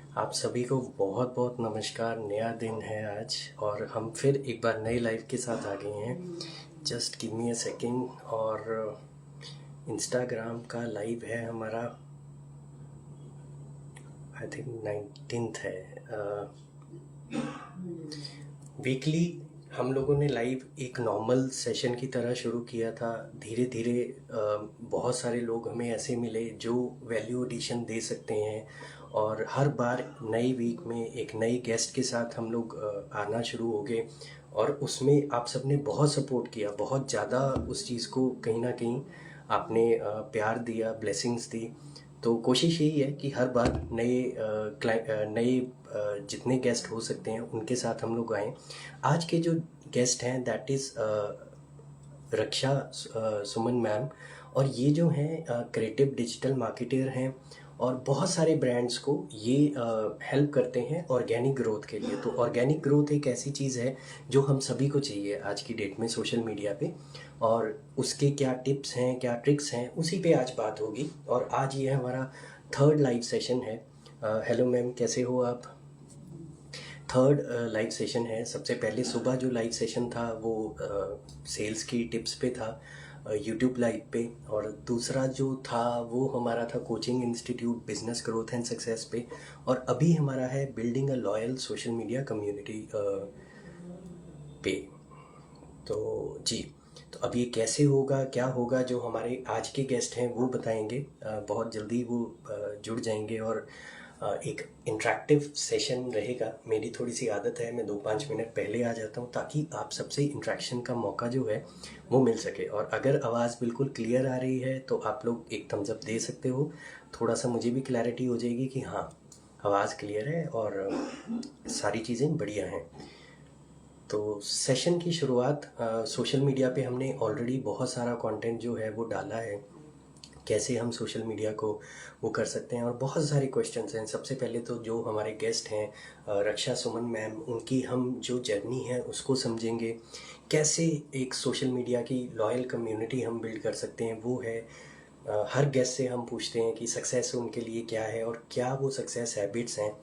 आप सभी को बहुत बहुत नमस्कार। नया दिन है आज और हम फिर एक बार नए लाइव के साथ आ गए हैं। Just give me a second. और इंस्टाग्राम का लाइव है हमारा, आई थिंक 19th है। वीकली हम लोगों ने लाइव एक नॉर्मल सेशन की तरह शुरू किया था। धीरे धीरे बहुत सारे लोग हमें ऐसे मिले जो वैल्यू एडिशन दे सकते हैं, और हर बार नई वीक में एक नए गेस्ट के साथ हम लोग आना शुरू हो गए। और उसमें आप सबने बहुत सपोर्ट किया, बहुत ज़्यादा उस चीज़ को कहीं ना कहीं आपने प्यार दिया, ब्लेसिंग्स दी। तो कोशिश यही है कि हर बार नए जितने गेस्ट हो सकते हैं उनके साथ हम लोग आएँ। आज के जो गेस्ट हैं that is Raksha Suman ma'am. और ये जो हैं क्रिएटिव डिजिटल मार्केटर हैं, और बहुत सारे ब्रांड्स को ये हेल्प करते हैं ऑर्गेनिक ग्रोथ के लिए। तो ऑर्गेनिक ग्रोथ एक ऐसी चीज़ है जो हम सभी को चाहिए आज की डेट में सोशल मीडिया पे। और उसके क्या टिप्स हैं, क्या ट्रिक्स हैं, उसी पे आज बात होगी। और आज ये हमारा थर्ड लाइव सेशन है। हेलो मैम, कैसे हो आप? थर्ड लाइव सेशन है। सबसे पहले सुबह जो लाइव सेशन था वो सेल्स की टिप्स पे था, यूट्यूब लाइव पे। और दूसरा जो था वो हमारा था coaching institute business growth and success पे। और अभी हमारा है बिल्डिंग अ लॉयल सोशल मीडिया कम्युनिटी पे। तो जी, तो अब ये कैसे होगा, क्या होगा, जो हमारे आज के गेस्ट हैं वो बताएंगे। बहुत जल्दी वो जुड़ जाएंगे। और एक इंटरेक्टिव सेशन रहेगा। मेरी थोड़ी सी आदत है, मैं 2-5 मिनट पहले आ जाता हूँ ताकि आप सबसे इंटरेक्शन का मौका जो है वो मिल सके। और अगर आवाज़ बिल्कुल क्लियर आ रही है तो आप लोग एक थम्स अप दे सकते हो। थोड़ा सा मुझे भी क्लैरिटी हो जाएगी कि हाँ, आवाज़ क्लियर है और सारी चीज़ें बढ़िया हैं। तो सेशन की शुरुआत सोशल मीडिया पे हमने ऑलरेडी बहुत सारा कंटेंट जो है वो डाला है, कैसे हम सोशल मीडिया को वो कर सकते हैं। और बहुत सारे क्वेश्चंस हैं। सबसे पहले तो जो हमारे गेस्ट हैं रक्षा सुमन मैम, उनकी हम जो जर्नी है उसको समझेंगे। कैसे एक सोशल मीडिया की लॉयल कम्युनिटी हम बिल्ड कर सकते हैं, वो है। हर गेस्ट से हम पूछते हैं कि सक्सेस उनके लिए क्या है, और क्या वो सक्सेस हैबिट्स हैं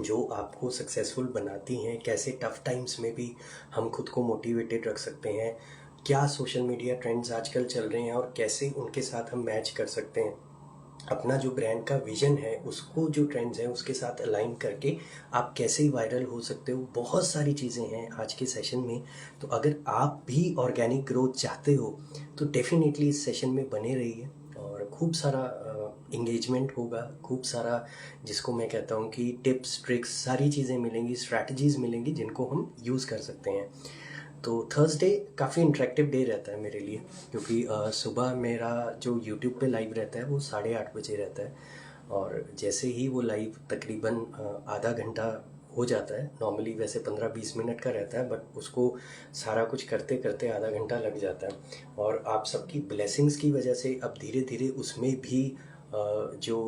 जो आपको सक्सेसफुल बनाती हैं। कैसे टफ टाइम्स में भी हम खुद को मोटिवेटेड रख सकते हैं। क्या सोशल मीडिया ट्रेंड्स आजकल चल रहे हैं और कैसे उनके साथ हम मैच कर सकते हैं। अपना जो ब्रांड का विजन है उसको जो ट्रेंड्स हैं उसके साथ अलाइन करके आप कैसे वायरल हो सकते हो। बहुत सारी चीज़ें हैं आज के सेशन में। तो अगर आप भी ऑर्गेनिक ग्रोथ चाहते हो तो डेफिनेटली इस सेशन में बने रहिए। और खूब सारा इंगेजमेंट होगा, खूब सारा, जिसको मैं कहता हूँ कि टिप्स ट्रिक्स सारी चीज़ें मिलेंगी, स्ट्रैटेजीज मिलेंगी जिनको हम यूज़ कर सकते हैं। तो थर्सडे काफ़ी इंटरेक्टिव डे रहता है मेरे लिए, क्योंकि सुबह मेरा जो यूट्यूब पे लाइव रहता है वो 8:30 बजे रहता है। और जैसे ही वो लाइव तकरीबन आधा घंटा हो जाता है, नॉर्मली वैसे 15-20 मिनट का रहता है, बट उसको सारा कुछ करते करते आधा घंटा लग जाता है। और आप सबकी ब्लेसिंग्स की वजह से अब धीरे धीरे उसमें भी जो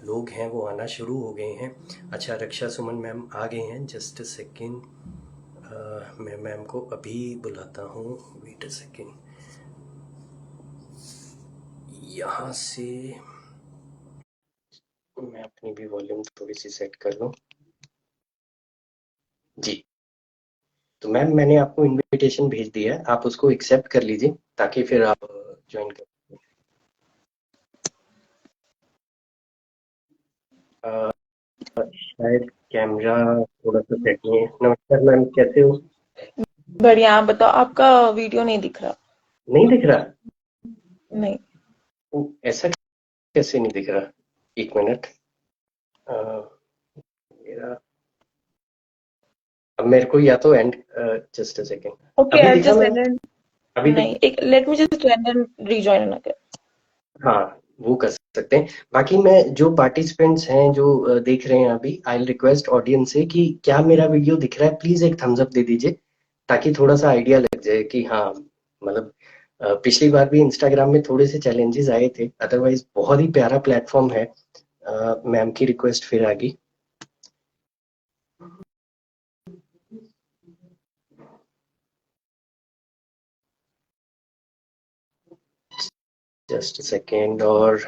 लोग हैं वो आना शुरू हो गए हैं। अच्छा, रक्षा सुमन मैम आ गए हैं। जस्ट अ सेकेंड, मैं मैम को अभी बुलाता हूँ। वेट अ सेकेंड, यहाँ से मैं अपनी भी वॉल्यूम थोड़ी सी सेट कर लूँ। जी, तो मैम मैंने आपको इनविटेशन भेज दिया है, आप उसको एक्सेप्ट कर लीजिए ताकि फिर आप ज्वाइन कर। शायद कैमरा थोड़ा सा सेट नहीं है। नमस्कार मैम, कैसे हो? बढ़िया। आप बताओ, आपका वीडियो नहीं दिख रहा। नहीं दिख रहा? नहीं। ओ, ऐसा कैसे नहीं दिख रहा? एक मिनट। मेरा, अब मेरे को या तो and, just a second. Okay, अभी आई दिखा जस्ट मैम? And and. अभी दिख? नहीं, एक let me just and and rejoin again. हाँ, वो कर सकते हैं। बाकी मैं जो पार्टिसिपेंट्स हैं जो देख रहे हैं अभी, आई रिक्वेस्ट ऑडियंस से कि क्या मेरा वीडियो दिख रहा है, प्लीज एक थम्स अप दे दीजिए ताकि थोड़ा सा आइडिया लग जाए कि हाँ, मतलब पिछली बार भी इंस्टाग्राम में थोड़े से चैलेंजेस आए थे, अदरवाइज बहुत ही प्यारा प्लेटफॉर्म है। मैम की रिक्वेस्ट फिर आ गई। Just second. और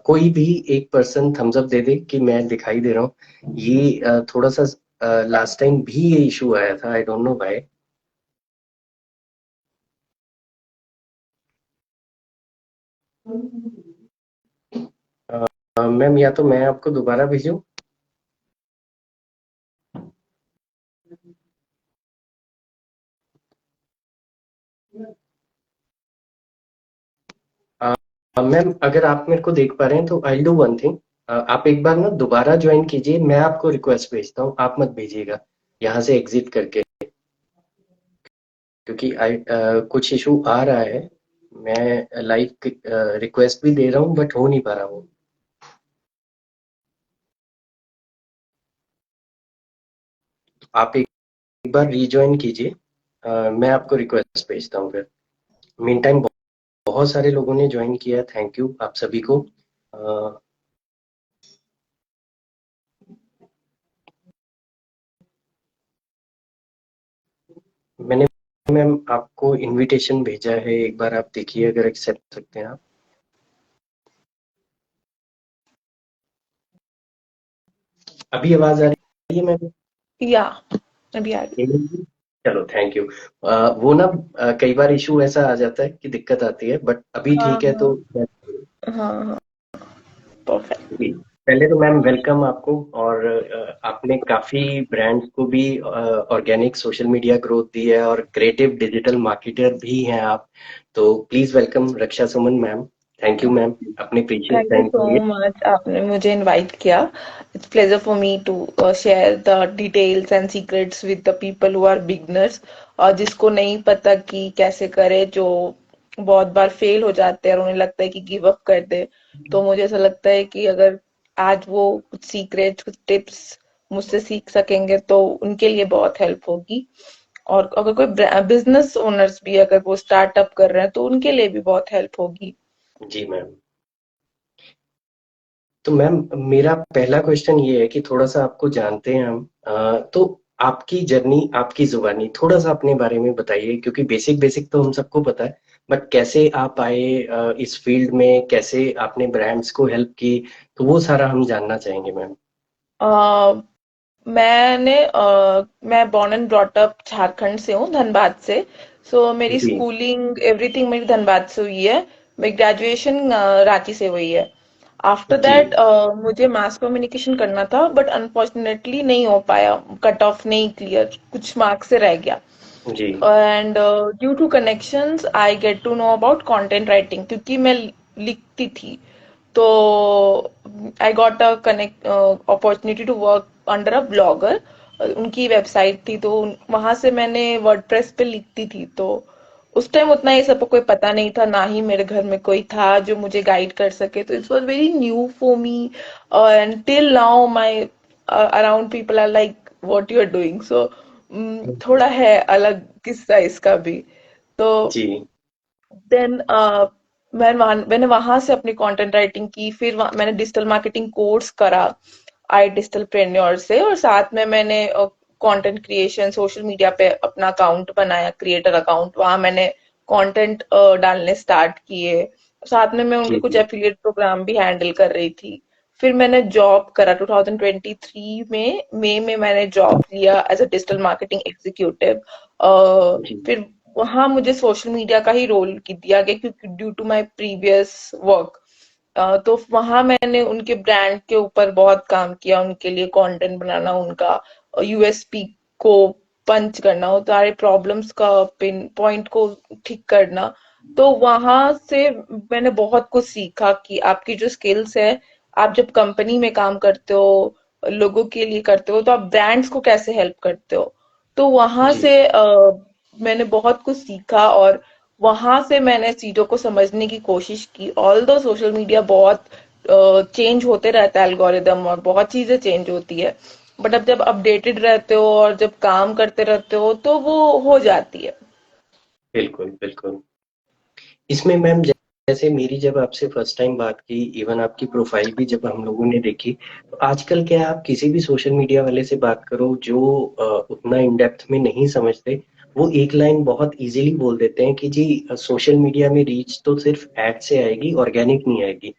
कोई भी एक पर्सन थम्स अप दे दे कि मैं दिखाई दे रहा हूँ। ये थोड़ा सा लास्ट टाइम भी ये इशू आया था, I don't know why. Ma'am या तो मैं आपको दोबारा भेजूं। मैम अगर आप मेरे को देख पा रहे हैं तो आई डू वन थिंग। आप एक बार ना दोबारा ज्वाइन कीजिए, मैं आपको रिक्वेस्ट भेजता हूँ, आप मत भेजिएगा यहाँ से एग्जिट करके, क्योंकि कुछ इशू आ रहा है। मैं लाइव रिक्वेस्ट भी दे रहा हूँ बट हो नहीं पा रहा वो। आप एक बार रीज्वाइन कीजिए। मैं आपको रिक्वेस्ट भेजता हूँ फिर। मीन टाइम बहुत सारे लोगों ने ज्वाइन किया, थैंक यू आप सभी को। अ, मैंने मैम आपको इनविटेशन भेजा है, एक बार आप देखिए अगर एक्सेप्ट सकते हैं आप। अभी आवाज आ रही है मैम? या अभी आ रही। चलो थैंक यू। वो ना कई बार इशू ऐसा आ जाता है कि दिक्कत आती है, बट अभी हाँ ठीक है तो। हाँ हाँ, परफेक्ट। जी, पहले तो मैम वेलकम आपको। और आपने काफी ब्रांड्स को भी ऑर्गेनिक सोशल मीडिया ग्रोथ दी है और क्रिएटिव डिजिटल मार्केटर भी हैं आप। तो please welcome Raksha Suman ma'am. Thank you ma'am अपने precious thank you time so के लिए। मच, आपने मुझे इनवाइट किया। It's pleasure for me to share the details and secrets with the people who are beginners, और जिसको नहीं पता कि कैसे करे, जो बहुत बार फेल हो जाते हैं और उन्हें लगता है कि गिव अप कर दे। तो मुझे ऐसा लगता है कि अगर आज वो कुछ सीक्रेट्स, कुछ टिप्स मुझसे सीख सकेंगे तो उनके लिए बहुत हेल्प होगी। और अगर कोई बिजनेस ओनर्स भी अगर वो स्टार्टअप कर रहे हैं तो उनके लिए भी बहुत हेल्प होगी। जी मैम। तो मैम मेरा पहला क्वेश्चन ये है कि थोड़ा सा आपको जानते हैं हम। तो आपकी जर्नी, आपकी जुबानी थोड़ा सा अपने बारे में बताइए, क्योंकि बेसिक बेसिक तो हम सबको पता है, बट कैसे आप आए इस फील्ड में, कैसे आपने ब्रांड्स को हेल्प की, तो वो सारा हम जानना चाहेंगे मैम। अ, मैं born and brought up Jharkhand से हूँ, धनबाद से। सो मेरी जी। स्कूलिंग एवरीथिंग मेरी धनबाद से हुई है। मेरी ग्रेजुएशन रांची से हुई है। After ji. दैट मुझे मास कम्युनिकेशन करना था बट अनफॉर्चुनेटली नहीं हो पाया, कट ऑफ नहीं क्लियर, कुछ मार्क्स से रह गया। जी। And due to connections I get to know about content writing, क्योंकि मैं लिखती थी। तो I got a connect opportunity to work under a blogger. उनकी वेबसाइट थी, तो वहां से मैंने वर्डप्रेस पे लिखती थी। तो उस टाइम उतना ये सब कोई पता नहीं था, ना ही मेरे घर में कोई था जो मुझे गाइड कर सके। तो it's was very new for me, and till now my around people are like what you are doing. So थोड़ा है अलग किस्सा इसका भी। तो जी। देन मैंने वहां से अपनी कंटेंट राइटिंग की, फिर मैंने डिजिटल मार्केटिंग कोर्स करा आई डिजिटल प्रेन्योर से, और साथ में मैंने कंटेंट क्रिएशन सोशल मीडिया पे अपना अकाउंट बनाया, क्रिएटर अकाउंट। वहां मैंने कंटेंट डालने स्टार्ट किए। साथ में मैं उनके जी। कुछ जी। एफिलिएट प्रोग्राम भी हैंडल कर रही थी। फिर मैंने जॉब करा 2023 में मई में मैंने जॉब लिया as a digital marketing executive. जी। फिर वहां मुझे सोशल मीडिया का ही रोल दिया गया, क्योंकि due to my previous work. तो वहां मैंने उनके ब्रांड के ऊपर बहुत काम किया, उनके लिए कंटेंट बनाना, उनका यूएसपी को पंच करना, वो सारे प्रॉब्लम्स का पिन पॉइंट को ठीक करना। तो वहां से मैंने बहुत कुछ सीखा कि आपकी जो स्किल्स है, आप जब कंपनी में काम करते हो, लोगों के लिए करते हो, तो आप ब्रांड्स को कैसे हेल्प करते हो। तो वहां जी। से मैंने बहुत कुछ सीखा, और वहां से मैंने चीजों को समझने की कोशिश की। ऑल दो सोशल मीडिया बहुत चेंज होते रहता है एल्गोरिदम, और बहुत चीजें चेंज होती है, बट अब जब अपडेटेड रहते हो और जब काम करते रहते हो तो वो हो जाती है। बिल्कुल बिल्कुल। इसमें मैम जैसे मेरी जब आपसे फर्स्ट टाइम बात की, इवन आपकी प्रोफाइल भी जब हम लोगों ने देखी, तो आजकल क्या है, आप किसी भी सोशल मीडिया वाले से बात करो जो उतना इन डेप्थ में नहीं समझते, वो एक लाइन बहुत इजीली बोल देते हैं कि जी सोशल मीडिया में रीच तो सिर्फ एड से आएगी, ऑर्गेनिक नहीं आएगी।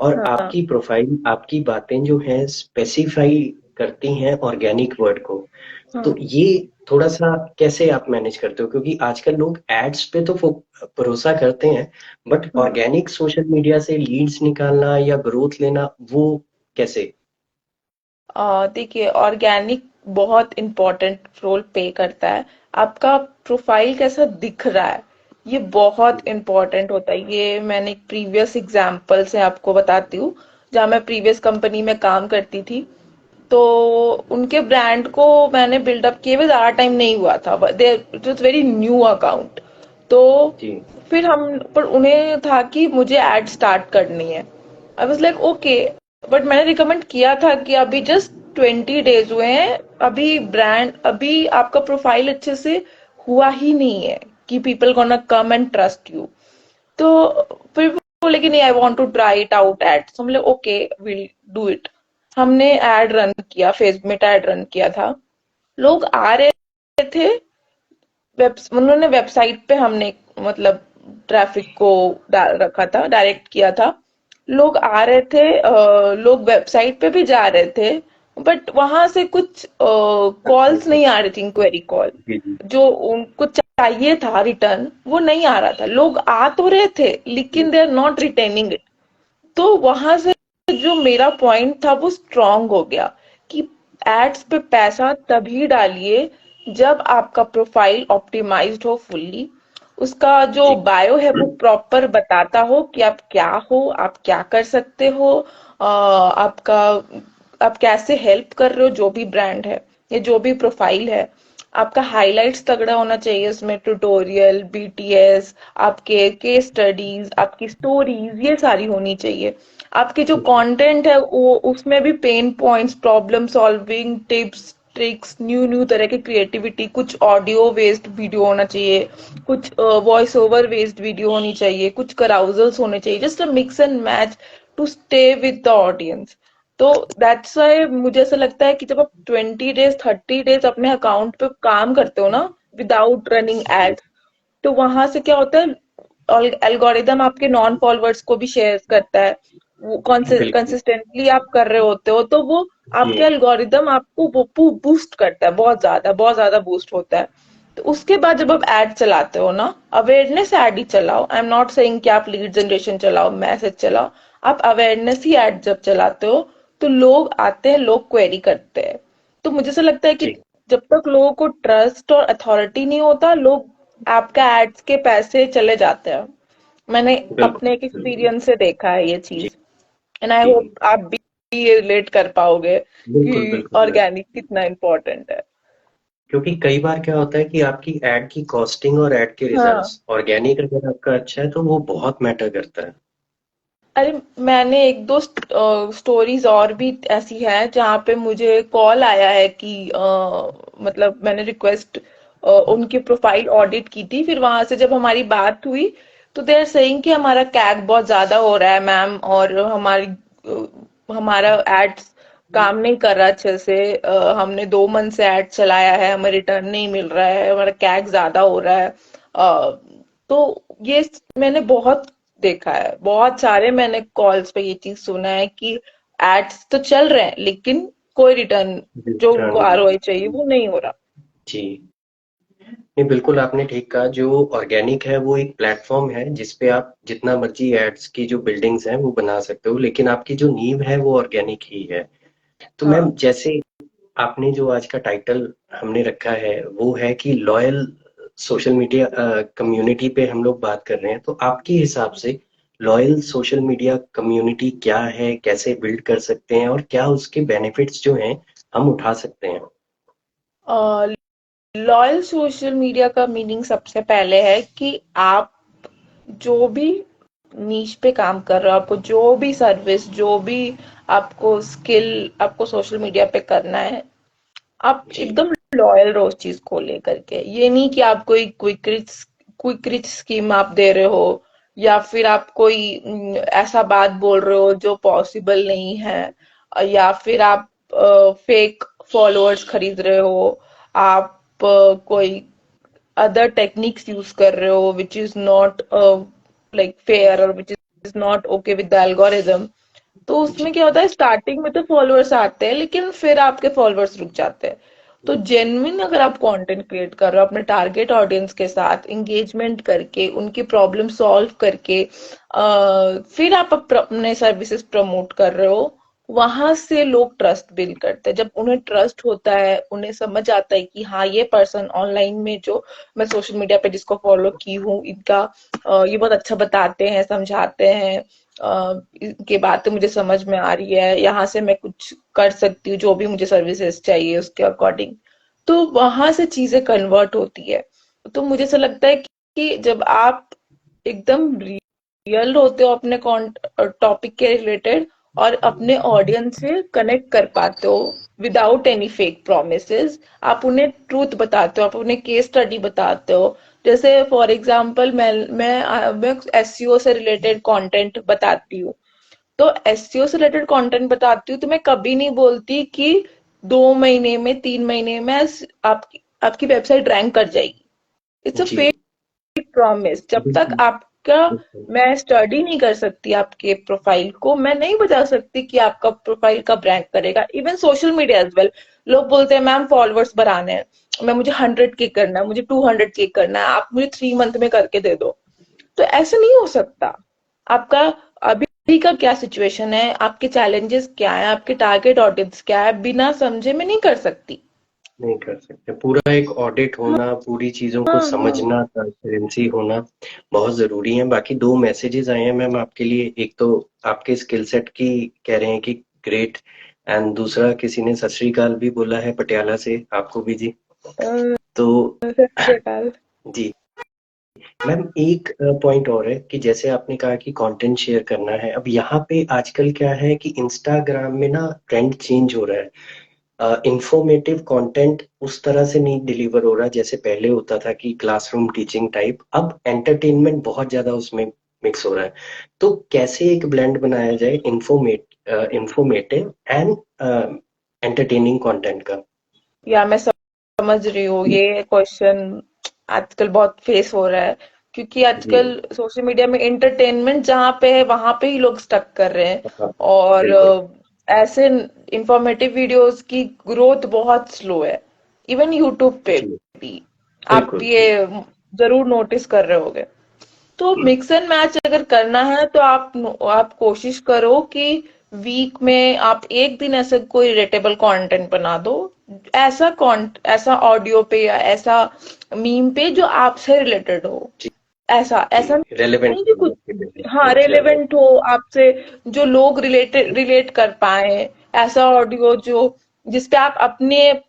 और हाँ। आपकी प्रोफाइल, आपकी बातें जो हैं स्पेसिफाई करती हैं ऑर्गेनिक वर्ड को। तो हाँ। ये थोड़ा सा कैसे आप मैनेज करते हो, क्योंकि आजकल लोग एड्स पे तो भरोसा करते हैं, बट हाँ। ऑर्गेनिक सोशल मीडिया से लीड्स निकालना या ग्रोथ लेना, वो कैसे? देखिए, ऑर्गेनिक बहुत इम्पोर्टेंट रोल प्ले करता है। आपका प्रोफाइल कैसा दिख रहा है, ये बहुत इम्पोर्टेंट होता है। ये मैंने एक प्रीवियस एग्जांपल से आपको बताती हूँ। जहाँ मैं प्रीवियस कंपनी में काम करती थी, तो उनके ब्रांड को मैंने बिल्डअप किए हुए ज्यादा टाइम नहीं हुआ था। It was very new account. तो जी। फिर हम पर उन्हें था कि मुझे एड स्टार्ट करनी है। I was like okay, but मैंने रिकमेंड किया था कि अभी जस्ट 20 डेज हुए हैं, अभी आपका प्रोफाइल अच्छे से हुआ ही नहीं है कि people gonna come and trust you. तो फिर वो बोले कि नहीं, I want to try it out ads. हम लोग ओके, विल डू इट। हमने एड रन किया, फेसबुक में एड रन किया था। लोग आ रहे थे, उन्होंने वेबसाइट पे हमने मतलब ट्रैफिक को डाल रखा था, डायरेक्ट किया था। लोग आ रहे थे, लोग वेबसाइट पे भी जा रहे थे, बट वहां से कुछ अच्छा कॉल्स अच्छा। नहीं आ रही थी, इंक्वायरी कॉल। जी जी। जो उनको चाहिए था रिटर्न, वो नहीं आ रहा था। लोग आ तो रहे थे, जी लेकिन they are not returning it. तो वहां से जो मेरा पॉइंट था वो स्ट्रांग हो गया कि एड्स पे पैसा तभी डालिए जब आपका प्रोफाइल ऑप्टिमाइज्ड हो फुल्ली। उसका जो जी। बायो है वो प्रॉपर बताता हो कि आप क्या हो, आप क्या कर सकते हो, आपका आप कैसे हेल्प कर रहे हो जो भी ब्रांड है या जो भी प्रोफाइल है। आपका हाइलाइट्स तगड़ा होना चाहिए, उसमें ट्यूटोरियल, बीटीएस, आपके केस स्टडीज, आपकी स्टोरीज, ये सारी होनी चाहिए। आपके जो जी। कंटेंट है वो उसमें भी pen points, problem solving tips, tricks, new new तरह की क्रिएटिविटी, कुछ ऑडियो बेस्ड वीडियो होना चाहिए, कुछ वॉइस ओवर बेस्ड वीडियो होनी चाहिए, कुछ कराउजल्स होने चाहिए, just a mix and match to stay with the audience. तो दैट्स वाई मुझे ऐसा लगता है कि जब आप 20 डेज 30 डेज अपने अकाउंट पे काम करते हो ना, विदाउट रनिंग जी। एड्स, तो वहां से क्या होता है, एल्गोरिदम आपके नॉन फॉलोअर्स को भी शेयर करता है। वो बिल्कुल। कंसिस्टेंटली आप कर रहे होते हो, तो वो आपके जी एल्गोरिदम आपको वो बूस्ट करता है, बहुत ज्यादा बूस्ट होता है। तो उसके बाद जब आप एड चलाते हो ना, अवेयरनेस एड ही चलाओ। आई एम नॉट सेइंग कि आप लीड जनरेशन चलाओ, मैसेज चलाओ। आप अवेयरनेस ही एड जब चलाते हो, तो लोग आते हैं, लोग क्वेरी करते हैं। तो मुझे ऐसा लगता है कि जी। जब तक लोगों को ट्रस्ट और अथॉरिटी नहीं होता, लोग आपका एड्स के पैसे चले जाते हैं। मैंने बिल्कुल अपने एक बिल्कुल। एक्सपीरियंस से देखा है ये जी चीज। And I ji. होप आप भी ये रिलेट कर पाओगे बिल्कुल कि बिल्कुल। ऑर्गेनिक कितना इम्पोर्टेंट है। क्योंकि कई बार क्या होता है कि आपकी एड की कॉस्टिंग और एड के हाँ। रिजल्ट्स, ऑर्गेनिक अगर आपका अच्छा है तो वो बहुत मैटर करता है। अरे, मैंने एक दो स्टोरीज और भी ऐसी हैं जहाँ पे मुझे कॉल आया है कि मतलब मैंने रिक्वेस्ट, उनकी प्रोफाइल ऑडिट की थी। फिर वहां से जब हमारी बात हुई, तो दे आर सेइंग कि हमारा कैग बहुत ज्यादा हो रहा है मैम, और हमारा एड्स काम नहीं कर रहा अच्छे से। हमने 2 मंथ से एड चलाया है, हमें रिटर्न नहीं मिल रहा है, हमारा कैग ज्यादा हो रहा है। तो ये मैंने बहुत देखा है, बहुत सारे मैंने कॉल्स पे ये चीज सुना है कि एड्स तो चल रहे हैं, लेकिन कोई रिटर्न जो रिटर्न उनको नहीं आरओआई चाहिए मिलता। वो नहीं हो रहा। जी। नहीं, बिल्कुल आपने ठीक कहा। जो ऑर्गेनिक है वो एक प्लेटफॉर्म है जिसपे आप जितना मर्जी एड्स की जो बिल्डिंग्स हैं वो बना सकते हो, लेकिन आपकी जो नींव है वो ऑर्गेनिक ही है। तो मैम, हाँ। जैसे आपने जो आज का टाइटल हमने रखा है वो है कि लॉयल सोशल मीडिया कम्युनिटी पे हम लोग बात कर रहे हैं, तो आपके हिसाब से लॉयल सोशल मीडिया कम्युनिटी क्या है, कैसे बिल्ड कर सकते हैं, और क्या उसके बेनिफिट्स जो हैं हम उठा सकते हैं? लॉयल सोशल मीडिया का मीनिंग सबसे पहले है कि आप जो भी नीश पे काम कर रहे हो, आपको जो भी सर्विस, जो भी आपको स्किल आपको सोशल मीडिया पे करना है, आप जी एकदम लॉयल रहो उस चीज को लेकर के। ये नहीं कि आप कोई क्विक रिच स्कीम आप दे रहे हो, या फिर आप कोई ऐसा बात बोल रहे हो जो पॉसिबल नहीं है, या फिर आप फेक फॉलोअर्स खरीद रहे हो, आप कोई अदर टेक्निक्स यूज कर रहे हो which is not like fair और which is not okay with the algorithm, तो जी उसमें क्या होता है, स्टार्टिंग में तो फॉलोअर्स आते हैं लेकिन फिर आपके फॉलोअर्स रुक जाते हैं। तो जेन्युइन अगर आप कंटेंट क्रिएट कर रहे हो अपने टारगेट ऑडियंस के साथ इंगेजमेंट करके, उनकी प्रॉब्लम सॉल्व करके, फिर आप अपने सर्विसेज प्रमोट कर रहे हो, वहां से लोग ट्रस्ट बिल्ड करते हैं। जब उन्हें ट्रस्ट होता है, उन्हें समझ आता है कि हाँ ये पर्सन ऑनलाइन में जो मैं सोशल मीडिया पे जिसको फॉलो की हूँ, इनका ये बहुत अच्छा बताते हैं, समझाते हैं, इनकी बातें मुझे समझ में आ रही है, यहाँ से मैं कुछ कर सकती हूँ, जो भी मुझे सर्विसेज चाहिए उसके अकॉर्डिंग, तो वहां से चीजें कन्वर्ट होती है। तो मुझे ऐसा लगता है कि जब आप एकदम रियल होते हो अपने टॉपिक के रिलेटेड और अपने ऑडियंस से कनेक्ट कर पाते हो विदाउट एनी फेक प्रोमिसेस, आप उन्हें ट्रूथ बताते हो, आप उन्हें केस स्टडी बताते हो। जैसे फॉर एग्जांपल मैं एसईओ से रिलेटेड कंटेंट बताती हूँ, तो एसईओ से रिलेटेड कंटेंट बताती हूँ, तो मैं कभी नहीं बोलती कि 2 महीने में 3 महीने में आपकी वेबसाइट रैंक कर जाएगी। इट्स अ जी प्रॉमिस। जब तक बिल्कुल आपका बिल्कुल। मैं स्टडी नहीं कर सकती आपके प्रोफाइल को, मैं नहीं बता सकती कि आपका प्रोफाइल कब रैंक करेगा। Even social media as well, लोग बोलते हैं मैम फॉलोअर्स बढ़ाने हैं, मैं मुझे 100 के करना है, मुझे 200 के करना है, आप मुझे 3 मंथ में करके दे दो। तो ऐसे नहीं हो सकता। आपका अभी का क्या सिचुएशन है, आपके चैलेंजेस क्या है, आपके टारगेट ऑडियंस क्या है, बिना समझे मैं नहीं कर सकती। नहीं कर सकते। पूरा एक ऑडिट होना, पूरी चीज़ों को हाँ हाँ। समझना, ट्रांसपेरेंसी होना बहुत ज़रूरी है। बाकी 2 मैसेजेस आए हैं मैम आपके लिए। एक तो आपके स्किल सेट की कह रहे हैं कि ग्रेट, एंड दूसरा किसी ने सत श्री अकाल भी बोला है पटियाला से, आपको भी जी। तो सत श्री अकाल। जी मैम एक पॉइंट और है कि जैसे आपने कहा कि कंटेंट शेयर करना है, अब यहाँ पे आजकल क्या है कि इंस्टाग्राम में ना ट्रेंड चेंज हो रहा है। इंफॉर्मेटिव कंटेंट उस तरह से नहीं डिलीवर हो रहा जैसे पहले होता था कि क्लासरूम टीचिंग टाइप। अब एंटरटेनमेंट बहुत ज्यादा उसमें मिक्स हो रहा है। तो कैसे एक ब्लेंड बनाया जाए इंफॉर्मेटिव एंड एंटरटेनिंग कंटेंट का? या मैं समझ रही हूँ ये क्वेश्चन आजकल बहुत फेस हो रहा है, क्योंकि जी आजकल सोशल मीडिया में एंटरटेनमेंट जहाँ पे है वहां पे ही लोग स्टक कर रहे हैं। हाँ और बिल्कुल ऐसे इंफॉर्मेटिव वीडियोस की ग्रोथ बहुत स्लो है, इवन यूट्यूब पे जी भी। आप बिल्कुल ये जरूर नोटिस कर रहे होगे। तो मिक्स एंड मैच अगर करना है तो आप कोशिश करो कि वीक में आप एक दिन ऐसा कोई रिलेटेबल कंटेंट बना दो, ऐसा ऑडियो पे या ऐसा मीम पे जो आपसे रिलेटेड हो। जी ऐसा जी ऐसा रेलेवेंट नहीं कि कुछ, आपके बिजनेस हाँ बहुत ज्यादा। रेलेवेंट हो आपसे, जो लोग रिलेट कर पाए, ऐसा ऑडियो जो जिसपे आप अपने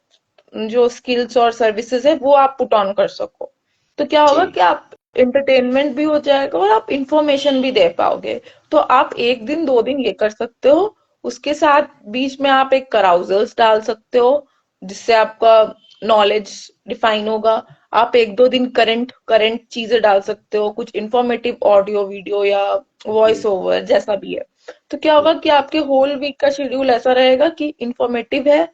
जो स्किल्स और सर्विसेज है वो आप पुट ऑन कर सको। तो क्या होगा जी कि आप एंटरटेनमेंट भी हो जाएगा और आप इंफॉर्मेशन भी दे पाओगे। तो आप एक दिन 2 दिन ये कर सकते हो, उसके साथ बीच में आप एक कराउजल्स डाल सकते हो जिससे आपका नॉलेज डिफाइन होगा। आप 1-2 दिन करंट करंट चीजें डाल सकते हो, कुछ इंफॉर्मेटिव ऑडियो वीडियो या जी वॉइस ओवर जैसा भी है। तो क्या होगा कि आपके होल वीक का शेड्यूल ऐसा रहेगा कि इंफॉर्मेटिव है,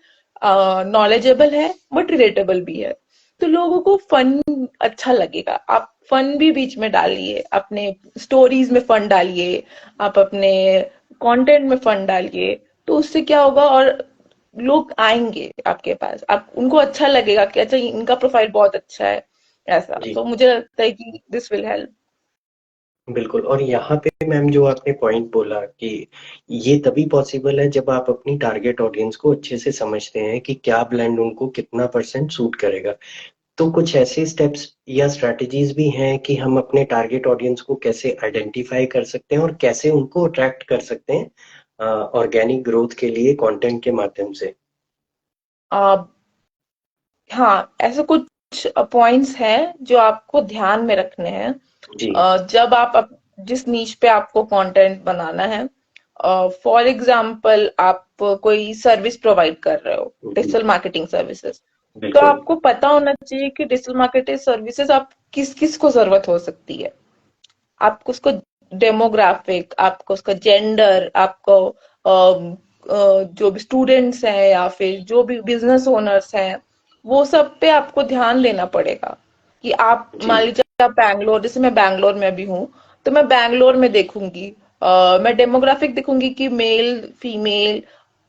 नॉलेजेबल है, बट रिलेटेबल भी है। तो लोगों को फन अच्छा लगेगा। आप फन भी बीच में डालिए, अपने स्टोरीज में फन डालिए, आप अपने कंटेंट में फन डालिए। तो उससे क्या होगा, और लोग आएंगे आपके पास, आप उनको अच्छा लगेगा कि अच्छा इनका प्रोफाइल बहुत अच्छा है। ऐसा जी तो मुझे लगता है कि दिस विल हेल्प। बिल्कुल। और यहाँ पे मैम जो आपने पॉइंट बोला कि ये तभी पॉसिबल है जब आप अपनी टारगेट ऑडियंस को अच्छे से समझते हैं कि क्या ब्लेंड उनको कितना परसेंट सूट करेगा। तो कुछ ऐसे स्टेप्स या स्ट्रेटजीज भी हैं कि हम अपने टारगेट ऑडियंस को कैसे आइडेंटिफाई कर सकते हैं और कैसे उनको अट्रैक्ट कर सकते हैं ऑर्गेनिक ग्रोथ के लिए कंटेंट के माध्यम से? हाँ, ऐसे कुछ पॉइंट्स हैं जो आपको ध्यान में रखने हैं। जी जब जिस नीच पे आपको कंटेंट बनाना है, फॉर एग्जांपल आप कोई सर्विस प्रोवाइड कर रहे हो, जी डिजिटल मार्केटिंग सर्विसेज, तो बिल्कुल आपको पता होना चाहिए कि डिजिटल मार्केटिंग सर्विसेज आप किस किस को जरूरत हो सकती है। आपको उसको डेमोग्राफिक, आपको उसका जेंडर, आपको जो भी स्टूडेंट्स हैं या फिर जो भी बिजनेस ओनर्स हैं, वो सब पे आपको ध्यान देना पड़ेगा। कि आप जी मान लीजिए आप बैंगलोर, जैसे मैं बैंगलोर में भी हूँ, तो मैं बैंगलोर में देखूंगी, मैं डेमोग्राफिक देखूंगी कि मेल फीमेल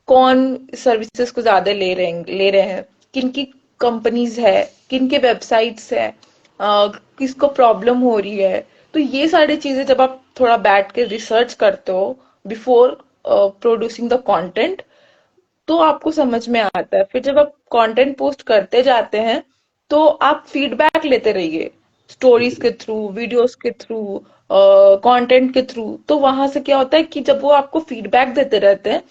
कौन सर्विसेज को ज्यादा ले रहे हैं, किन की कंपनीज है, किन के वेबसाइट्स है, किसको प्रॉब्लम हो रही है। तो ये सारी चीजें जब आप थोड़ा बैठ के रिसर्च करते हो बिफोर प्रोड्यूसिंग द कंटेंट, तो आपको समझ में आता है। फिर जब आप कंटेंट पोस्ट करते जाते हैं तो आप फीडबैक लेते रहिए, स्टोरीज के थ्रू, वीडियोस के थ्रू, कंटेंट के थ्रू। तो वहां से क्या होता है कि जब वो आपको फीडबैक देते रहते हैं,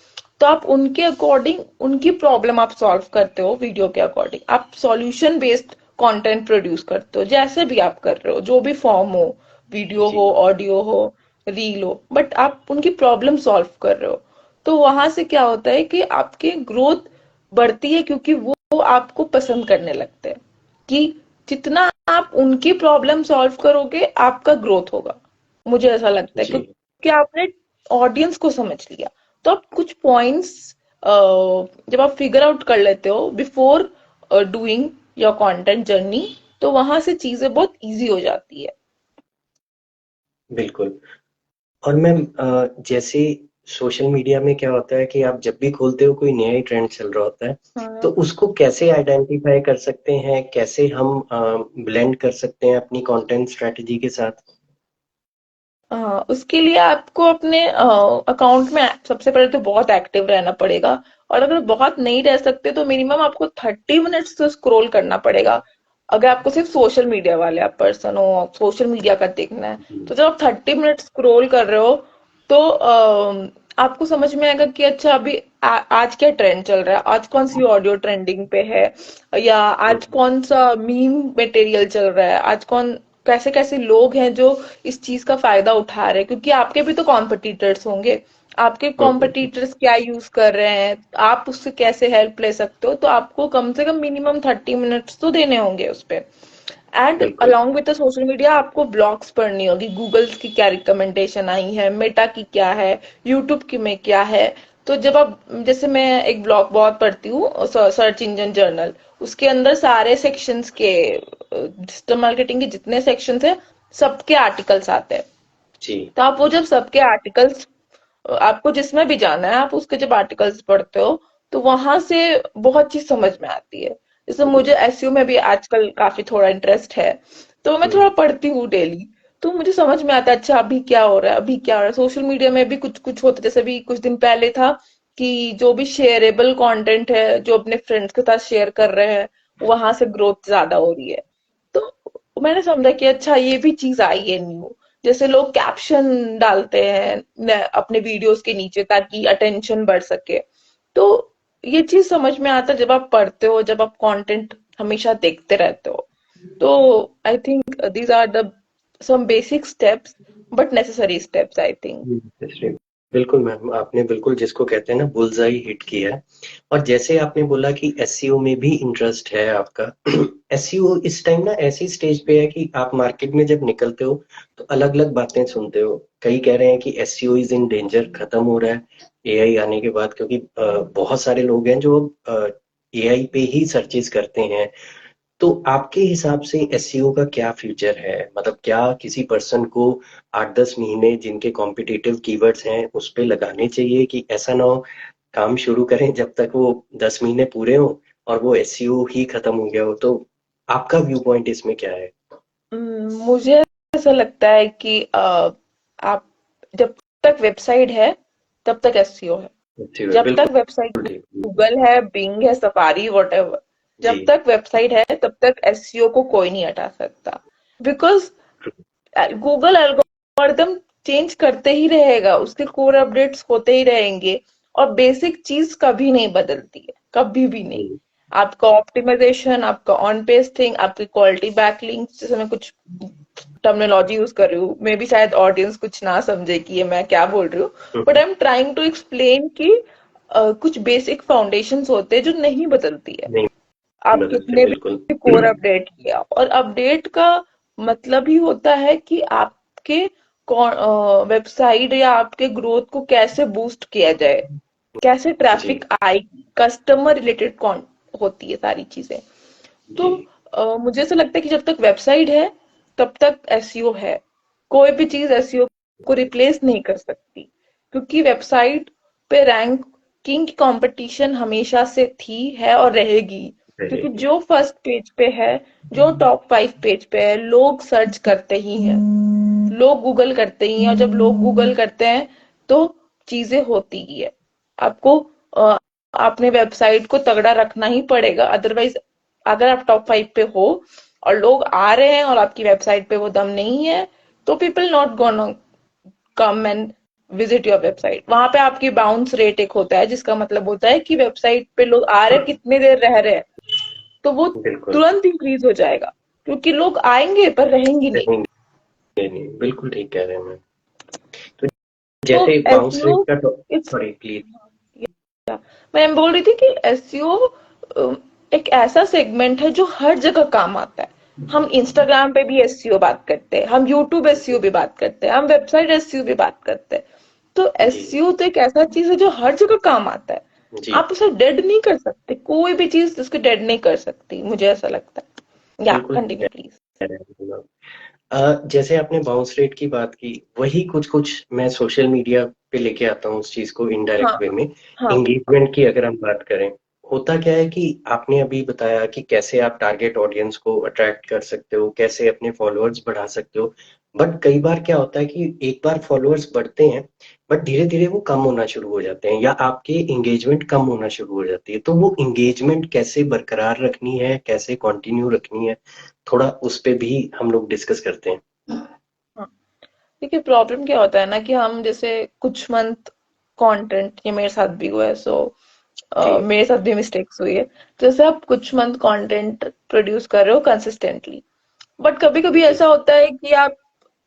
तो आप उनके अकॉर्डिंग उनकी प्रॉब्लम आप सॉल्व करते हो, वीडियो के अकॉर्डिंग आप सॉल्यूशन बेस्ड कंटेंट प्रोड्यूस करते हो, जैसे भी आप कर रहे हो, जो भी फॉर्म हो, वीडियो जी हो, ऑडियो हो, रील हो, बट आप उनकी प्रॉब्लम सॉल्व कर रहे हो। तो वहां से क्या होता है कि आपकी ग्रोथ बढ़ती है, क्योंकि वो आपको पसंद करने लगते हैं कि जितना आप उनकी प्रॉब्लम सॉल्व करोगे आपका ग्रोथ होगा। मुझे ऐसा लगता है, जी क्योंकि आपने ऑडियंस को समझ लिया। तो आप कुछ पॉइंट्स जब आप फिगर आउट कर लेते हो before doing your content journey, तो वहां से चीजें बहुत इजी हो जाती है। बिल्कुल। और मैम जैसे सोशल मीडिया में क्या होता है कि आप जब भी खोलते हो कोई नया ही ट्रेंड चल रहा होता है, तो हाँ। उसको कैसे आइडेंटिफाई कर सकते हैं, कैसे हम ब्लेंड कर सकते हैं अपनी कंटेंट स्ट्रेटजी के साथ? उसके लिए आपको अपने अकाउंट में सबसे पहले तो बहुत एक्टिव रहना पड़ेगा। और अगर बहुत नहीं रह सकते तो मिनिमम आपको 30 मिनट्स तो स्क्रॉल करना पड़ेगा। अगर आपको सिर्फ सोशल मीडिया वाले आप पर्सन हो, सोशल मीडिया का देखना है, जी तो जब आप 30 मिनट स्क्रॉल कर रहे हो, तो आपको समझ में आएगा कि अच्छा अभी आज क्या ट्रेंड चल रहा है, आज कौन सी ऑडियो ट्रेंडिंग पे है, या आज हम्म, कौन सा मीम मटेरियल चल रहा है, आज कौन कैसे कैसे लोग हैं जो इस चीज का फायदा उठा रहे हैं, क्योंकि आपके भी तो कॉम्पिटिटर्स होंगे। आपके हम्म, कॉम्पिटिटर्स क्या यूज कर रहे हैं, आप उससे कैसे हेल्प ले सकते हो, तो आपको कम से कम मिनिमम 30 मिनट्स तो देने होंगे उस पे। एंड बिल्कुल along with the social media आपको ब्लॉग्स पढ़नी होगी, गूगल की क्या रिकमेंडेशन आई है, मेटा की क्या है, यूट्यूब की में क्या है। तो जब आप, जैसे मैं एक ब्लॉग बहुत पढ़ती हूँ, सर्च इंजन जर्नल, उसके अंदर सारे सेक्शंस के, डिजिटल मार्केटिंग के जितने सेक्शंस है, सबके आर्टिकल्स आते हैं। जी तो आप वो जी जब सबके आर्टिकल्स, आपको जिसमें भी जाना है आप उसके जब आर्टिकल्स पढ़ते हो, तो वहां से बहुत चीज समझ में आती है। जैसे मुझे एसईओ में भी आजकल काफी थोड़ा इंटरेस्ट है, तो मैं थोड़ा हम्म, पढ़ती हूँ डेली। तो मुझे समझ में आता है अच्छा अभी क्या हो रहा है, अभी क्या हो रहा है। सोशल मीडिया में भी कुछ कुछ होता है, जैसे भी कुछ दिन पहले था कि जो भी शेयरेबल कंटेंट है जो अपने फ्रेंड्स के साथ शेयर कर रहे हैं, वहां से ग्रोथ ज्यादा हो रही है। तो मैंने समझा कि अच्छा ये भी चीज आई है न्यू। जैसे लोग कैप्शन डालते हैं अपने वीडियोस के नीचे ताकि अटेंशन बढ़ सके। तो ये चीज समझ में आता है जब आप पढ़ते हो, जब आप कंटेंट हमेशा देखते रहते हो। तो I think these are the some basic steps, but necessary steps I think. इसलिए बिल्कुल मैम, आपने बिल्कुल जिसको कहते हैं ना बुलजाई हिट किया है। और जैसे आपने बोला कि एसईओ में भी इंटरेस्ट है आपका। एसईओ इस टाइम ना ऐसी स्टेज पे है कि आप मार्केट में जब निकलते हो तो अलग अलग बातें सुनते हो। कई कह रहे हैं कि एसईओ इज इन डेंजर, खत्म हो रहा है एआई आने के बाद, क्योंकि बहुत सारे लोग हैं जो एआई पे ही सर्चेस करते हैं। तो आपके हिसाब से एसईओ का क्या फ्यूचर है? मतलब क्या किसी पर्सन को 8-10 महीने जिनके कॉम्पिटिटिव कीवर्ड्स हैं उस पे लगाने चाहिए, कि ऐसा ना हो काम शुरू करें जब तक वो 10 महीने पूरे हो और वो एसईओ ही खत्म हो गया हो? तो आपका व्यू पॉइंट इसमें क्या है? मुझे ऐसा लगता है कि आप, जब तक वेबसाइट है तब तक एसईओ है। एसईओ जब तक वेबसाइट बिल्कुल ठीक। गूगल है, बिंग है, सफारी, वॉटेवर, जी जब तक वेबसाइट है तब तक एसईओ को कोई नहीं हटा सकता। बिकॉज गूगल एल्गोरिदम चेंज करते ही रहेगा, उसके कोर अपडेट्स होते ही रहेंगे, और बेसिक चीज कभी नहीं बदलती है, कभी भी नहीं। जी आपका ऑप्टिमाइजेशन, आपका ऑन पेज थिंग, आपकी क्वालिटी बैकलिंक्स, जैसे मैं कुछ टर्मिनोलॉजी यूज कर रही हूँ, मे बी शायद ऑडियंस कुछ ना समझे कि ये मैं क्या बोल रही हूँ, but I am trying to explain कि कुछ बेसिक फाउंडेशंस होते हैं जो नहीं बदलती है। नहीं आप बदलते कितने बिल्कुल। भी कोर अपडेट किया, और अपडेट का मतलब ही होता है कि आपके वेबसाइट या आपके ग्रोथ को कैसे बूस्ट किया जाए, कैसे जी ट्रैफिक आए, कस्टमर रिलेटेड कौन होती है सारी चीजें। तो जी मुझे ऐसा लगता है कि जब तक वेबसाइट है तब तक एसईओ है। कोई भी चीज एसईओ को रिप्लेस नहीं कर सकती, क्योंकि वेबसाइट पे रैंकिंग की कंपटीशन हमेशा से थी, है और रहेगी। क्योंकि रहेगी। जो फर्स्ट पेज पे है, जो टॉप 5 पेज पे है, लोग सर्च करते ही हैं, लोग गूगल करते ही हैं, और जब लोग गूगल करते हैं तो चीजें होती ही है। आपको अ, अपने वेबसाइट को तगड़ा रखना ही पड़ेगा, अदरवाइज अगर आप टॉप 5 पे हो और लोग आ रहे हैं और आपकी वेबसाइट पे वो दम नहीं है, तो people not gonna come and visit your website. वहां पे आपकी बाउंस रेट एक होता है, जिसका मतलब होता है कि वेबसाइट पे लोग आ रहे हैं, कितने देर रह रहे हैं, तो वो बिल्कुल। तुरंत इंक्रीज हो जाएगा, क्योंकि लोग आएंगे पर रहेंगे नहीं। रहेंगे नहीं, बिल्कुल ठीक कह रहे हैं मैम। तो तो जैसे बाउंस एसईओ रेट का तो इट्स, सॉरी प्लीज। मैं बोल रही थी कि एसईओ एक ऐसा सेगमेंट है जो हर जगह काम आता है। हम इंस्टाग्राम पे भी एसईओ बात करते हैं, हम यूट्यूब एसईओ भी बात करते हैं, हम वेबसाइट एसईओ भी बात करते हैं। तो जी एसईओ तो एक ऐसा चीज है जो हर जगह काम आता है। जी। आप उसे डेड नहीं कर सकते, कोई भी चीज उसको डेड नहीं कर सकती, मुझे ऐसा लगता है। या बिल्कुल ठीक कंटिन्यू प्लीज। कह रहे हैं मैम। जैसे आपने बाउंस रेट की बात की, वही कुछ कुछ मैं सोशल मीडिया पे लेके आता हूँ उस चीज को हाँ, इनडायरेक्ट वे में। हाँ, एंगेजमेंट की अगर हम बात करें, होता क्या है कि आपने अभी बताया कि कैसे आप टारगेट ऑडियंस को अट्रैक्ट कर सकते हो, कैसे अपने फॉलोअर्स बढ़ा सकते हो। बट कई बार क्या होता है कि एक बार फॉलोअर्स बढ़ते हैं, बट धीरे धीरे वो कम होना शुरू हो जाते हैं या आपके एंगेजमेंट कम होना शुरू हो जाती है। तो वो एंगेजमेंट कैसे बरकरार रखनी है, कैसे कंटिन्यू रखनी है, थोड़ा उस पे भी हम लोग डिस्कस करते हैं। हाँ। देखिए, प्रॉब्लम क्या होता है ना कि हम जैसे कुछ मंथ कंटेंट, ये मेरे साथ भी हुआ है, सो जी मेरे साथ भी मिस्टेक्स हुई है। जैसे आप कुछ मंथ कंटेंट प्रोड्यूस कर रहे हो कंसिस्टेंटली, बट कभी कभी जी ऐसा होता है कि आप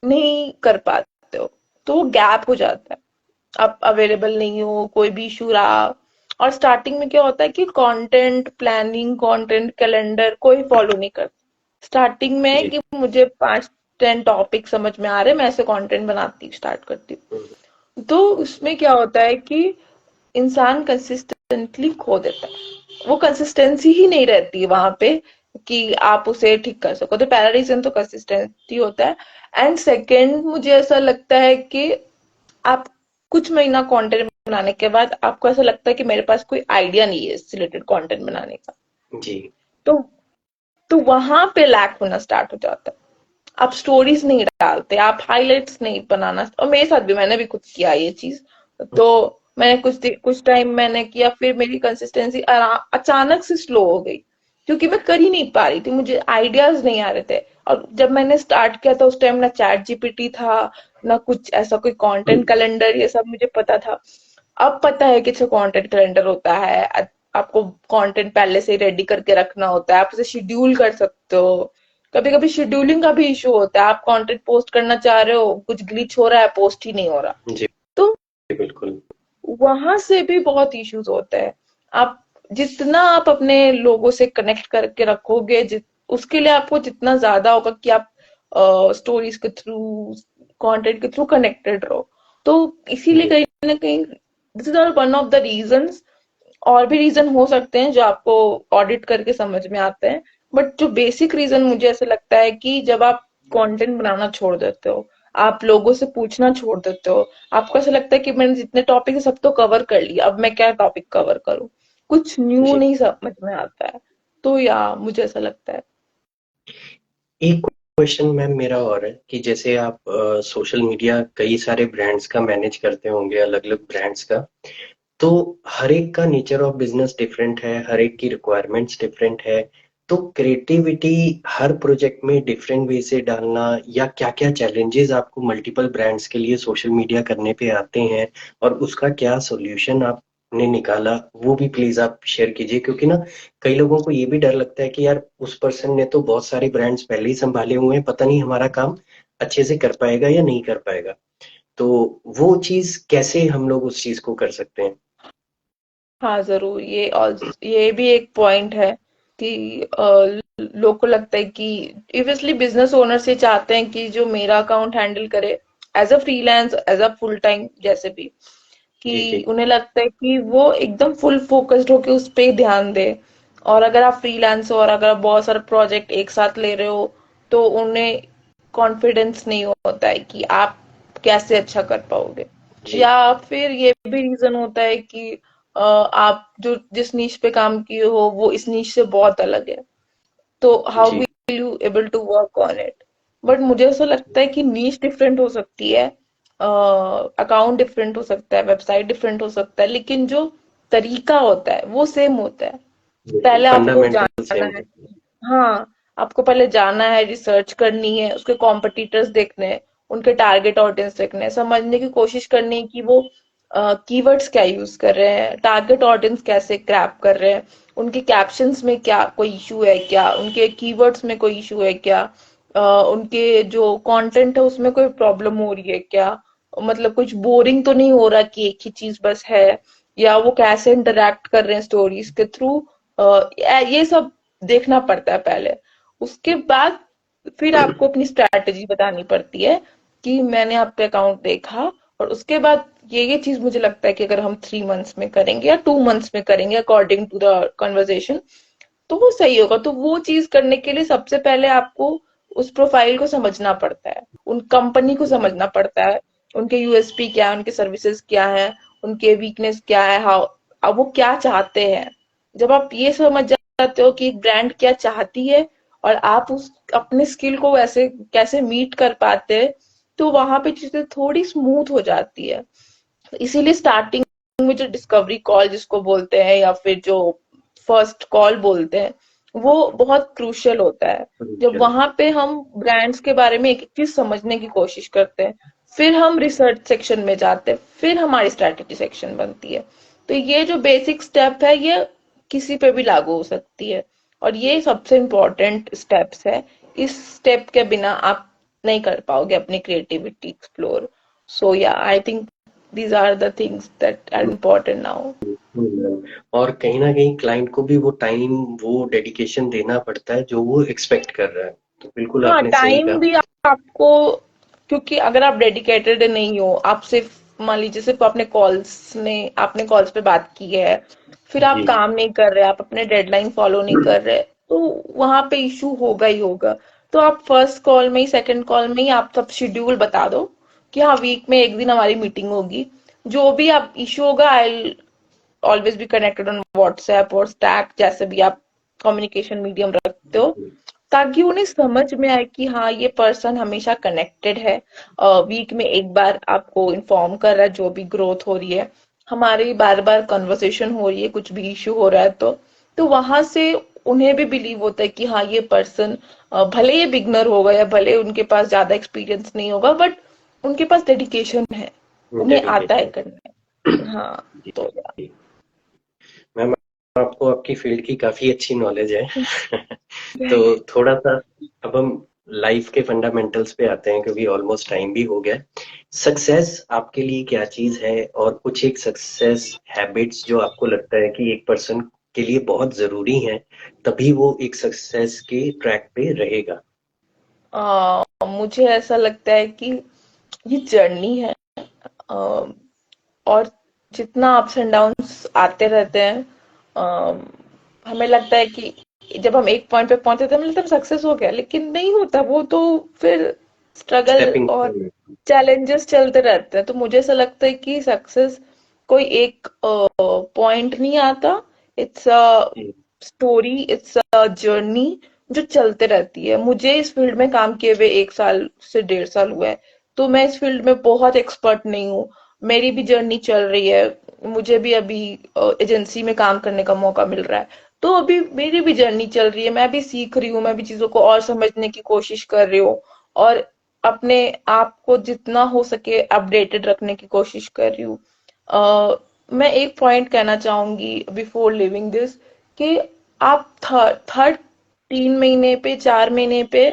नहीं कर पाते हो, तो वो गैप हो जाता है, आप अवेलेबल नहीं हो, कोई भी इशू रहा। और स्टार्टिंग में क्या होता है कि कंटेंट प्लानिंग, कंटेंट कैलेंडर कोई फॉलो नहीं करता। स्टार्टिंग में है जी। कि मुझे 5-10 टॉपिक समझ में आ रहे हैं, मैं ऐसे कंटेंट बनाती स्टार्ट करती हम्म, हूँ। तो उसमें क्या होता है कि इंसान कंसिस्टेंटली खो देता है, वो कंसिस्टेंसी ही नहीं रहती है वहां पे कि आप उसे ठीक कर सको। तो पहला रीजन तो कंसिस्टेंसी होता है। एंड सेकंड, मुझे ऐसा लगता है कि आप कुछ महीना कंटेंट बनाने के बाद आपको ऐसा लगता है कि मेरे पास कोई आइडिया नहीं है इससे रिलेटेड कंटेंट बनाने का। जी तो तो वहां पे लैक होना स्टार्ट हो जाता है। आप स्टोरीज नहीं डालते, आप हाइलाइट्स नहीं बनाना, और मेरे साथ भी, मैंने भी खुद किया ये चीज। तो मैंने कुछ टाइम मैंने किया, फिर मेरी कंसिस्टेंसी अचानक से स्लो हो गई, क्योंकि मैं कर ही नहीं पा रही थी, मुझे आइडियाज नहीं आ रहे थे। और जब मैंने स्टार्ट किया था उस टाइम ना चैट जीपीटी था, ना कुछ ऐसा कोई कंटेंट कैलेंडर, ये सब मुझे पता था। अब पता है कि अच्छा कंटेंट कैलेंडर होता है, आपको कंटेंट पहले से ही रेडी करके रखना होता है, आप उसे शेड्यूल कर सकते हो। कभी कभी शेड्यूलिंग का भी इशू होता है, आप कंटेंट पोस्ट करना चाह रहे हो, कुछ ग्लिच हो रहा है, पोस्ट ही नहीं हो रहा। जी। तो बिल्कुल। वहां से भी बहुत इश्यूज होते हैं। आप जितना आप अपने लोगों से कनेक्ट करके रखोगे, उसके लिए आपको जितना ज्यादा होगा कि आप स्टोरीज के थ्रू, कंटेंट के थ्रू कनेक्टेड रहो। तो इसीलिए जी कहीं ना कहीं this is one of the reasons. और भी रीजन हो सकते हैं जो आपको ऑडिट करके समझ में आते हैं, बट जो बेसिक रीजन मुझे ऐसा लगता है कि जब आप कंटेंट बनाना छोड़ देते हो, आप लोगों से पूछना छोड़ देते हो, आपको ऐसा लगता है कि मैंने जितने टॉपिक है सब तो कवर कर लिया, अब मैं क्या टॉपिक कवर करूं, कुछ न्यू जी। नहीं समझ में आता है। तो या मुझे ऐसा लगता है। एक क्वेश्चन मैम मेरा और है कि जैसे आप सोशल मीडिया कई सारे ब्रांड्स का मैनेज करते होंगे, अलग अलग ब्रांड्स का। तो हर एक का नेचर ऑफ बिजनेस डिफरेंट है, हर एक की रिक्वायरमेंट्स डिफरेंट है। तो क्रिएटिविटी हर प्रोजेक्ट में डिफरेंट वे से डालना, या क्या क्या चैलेंजेस आपको मल्टीपल ब्रांड्स के लिए सोशल मीडिया करने पे आते हैं, और उसका क्या सॉल्यूशन आपने निकाला, वो भी प्लीज आप शेयर कीजिए। क्योंकि ना कई लोगों को ये भी डर लगता है कि यार उस पर्सन ने तो बहुत सारे ब्रांड्स पहले ही संभाले हुए हैं, पता नहीं हमारा काम अच्छे से कर पाएगा या नहीं कर पाएगा। तो वो चीज कैसे हम लोग उस चीज को कर सकते हैं। हाँ, जरूर, ये भी एक पॉइंट है कि लोग को लगता है कि ऑब्वियसली बिजनेस ओनर्स ये चाहते हैं कि जो मेरा अकाउंट हैंडल करे, as a freelance, as a full time, जैसे भी, जी कि जी। उन्हें लगता है कि वो एकदम फुल फोकस्ड होके उस पे ध्यान दे। और अगर आप फ्रीलांस हो और अगर आप बहुत सारे प्रोजेक्ट एक साथ ले रहे हो तो उन्हें कॉन्फिडेंस नहीं होता है कि आप कैसे अच्छा कर पाओगे। जी या फिर ये भी रीजन होता है कि आप जो जिस नीश पे काम किए हो वो इस नीश से बहुत अलग है, तो हाउ जी will you able to work on it. But मुझे ऐसा लगता है कि नीश डिफरेंट हो सकती है, अकाउंट डिफरेंट हो सकता है, वेबसाइट डिफरेंट हो सकता है, लेकिन जो तरीका होता है वो सेम होता है। बिल्कुल पहले आपको फंडामेंटल जानना सेम है, होती है। हाँ, आपको पहले जानना है, रिसर्च करनी है, उसके कॉम्पिटिटर्स देखने हैं, उनके टारगेट ऑडियंस देखने हैं, समझने की कोशिश करनी है कि वो कीवर्ड्स क्या यूज कर रहे हैं, टारगेट ऑडियंस कैसे क्रैप कर रहे हैं, उनके कैप्शंस में क्या कोई इशू है क्या, उनके कीवर्ड्स में कोई इशू है क्या, उनके जो कंटेंट है उसमें कोई प्रॉब्लम हो रही है क्या, मतलब कुछ बोरिंग तो नहीं हो रहा कि एक ही चीज बस है, या वो कैसे इंटरेक्ट कर रहे हैं स्टोरीज के थ्रू। ये सब देखना पड़ता है पहले। उसके बाद फिर आपको अपनी स्ट्रैटेजी बतानी पड़ती है कि मैंने आपका अकाउंट देखा, और उसके बाद ये चीज मुझे लगता है कि अगर हम 3 मंथ्स में करेंगे या 2 मंथ्स में करेंगे अकॉर्डिंग टू द कन्वर्जेशन, तो वो सही होगा। तो वो चीज करने के लिए सबसे पहले आपको उस प्रोफाइल को समझना पड़ता है, उन कंपनी को जी समझना पड़ता है, उनके यूएसपी क्या है, उनके सर्विसेज क्या है, उनके वीकनेस क्या है, हाउ अब वो क्या चाहते हैं। जब आप ये समझ जाते हो कि एक ब्रांड क्या चाहती है और आप उस अपने स्किल को वैसे कैसे मीट कर पाते हैं, तो वहां पे चीजें थोड़ी स्मूथ हो जाती है। इसीलिए स्टार्टिंग में जो डिस्कवरी कॉल जिसको बोलते हैं या फिर जो फर्स्ट कॉल बोलते हैं, वो बहुत क्रूशियल होता है। जब बिल्कुल। वहां पे हम ब्रांड्स के बारे में एक एक चीज समझने की कोशिश करते हैं, फिर हम रिसर्च सेक्शन में जाते हैं, फिर हमारी स्ट्रैटेजी सेक्शन बनती है। तो ये जो बेसिक स्टेप है ये किसी पे भी लागू हो सकती है, और ये सबसे इम्पोर्टेंट स्टेप्स है। इस स्टेप के बिना आप नहीं कर पाओगे अपनी creativity explore. So yeah I think these are the things that are important now. और कहीं ना कहीं क्लाइंट को भी वो टाइम वो डेडिकेशन देना पड़ता है जो वो एक्सपेक्ट कर रहा है। तो बिल्कुल हाँ, आपने सही टाइम कहा। भी आपको, क्योंकि अगर आप डेडिकेटेड नहीं हो, आप सिर्फ मान लीजिए सिर्फ आपने कॉल्स पे बात की है, फिर आप जी काम नहीं कर रहे, आप अपने डेडलाइन फॉलो नहीं कर रहे, तो वहां पे इशू होगा ही होगा। तो आप फर्स्ट कॉल में ही, सेकंड कॉल में ही आप सब शेड्यूल बता दो कि हाँ, वीक में एक दिन हमारी मीटिंग होगी, जो भी आप इशू होगा I always be connected on WhatsApp और स्टैक, जैसे भी आप कम्युनिकेशन मीडियम रखते हो, ताकि उन्हें समझ में आए कि हाँ, ये पर्सन हमेशा कनेक्टेड है, वीक में एक बार आपको इन्फॉर्म कर रहा है जो भी ग्रोथ हो रही है, हमारी बार बार कन्वर्सेशन हो रही है, कुछ भी इश्यू हो रहा है, तो वहां से उन्हें भी बिलीव होता है कि हाँ, ये पर्सन भले ये बिगनर होगा या भले उनके पास ज्यादा एक्सपीरियंस नहीं होगा, बट उनके पास डेडिकेशन है, उन्हें आता है डेडिकेशन। करना। हाँ, जी तो जी। मैम आपको आपकी फील्ड की काफी अच्छी नॉलेज है। तो थोड़ा सा अब हम लाइफ के फंडामेंटल्स पे आते हैं क्योंकि ऑलमोस्ट टाइम भी हो गया है। सक्सेस आपके लिए क्या चीज है और कुछ एक सक्सेस हैबिट्स जो आपको लगता है कि एक पर्सन के लिए बहुत जरूरी है तभी वो एक सक्सेस के ट्रैक पे रहेगा। मुझे ऐसा लगता है कि ये जर्नी है, अ, और जितना अप्स एंड डाउन्स आते रहते हैं, हमें लगता है कि जब हम एक पॉइंट पे पहुंचे तो हमें लगता है सक्सेस हो गया, लेकिन नहीं होता वो तो। फिर स्ट्रगल स्टेपिंग और चैलेंजेस चलते रहते हैं। तो मुझे ऐसा लगता है कि सक्सेस कोई एक पॉइंट नहीं आता, it's a story, it's a journey जो चलते रहती है। मुझे इस फील्ड में काम किए हुए 1 साल से 1.5 साल हुआ है, तो मैं इस फील्ड में बहुत एक्सपर्ट नहीं हूँ। मेरी भी जर्नी चल रही है, मुझे भी अभी एजेंसी में काम करने का मौका मिल रहा है, तो अभी मेरी भी जर्नी चल रही है, मैं भी सीख रही हूँ, मैं भी चीजों को और समझने की कोशिश कर रही हूँ, और अपने आप को जितना हो सके अपडेटेड रखने की कोशिश कर रही हूँ। मैं एक पॉइंट कहना चाहूंगी बिफोर लिविंग दिस, कि आप थर्ड 3 महीने पे, 4 महीने पे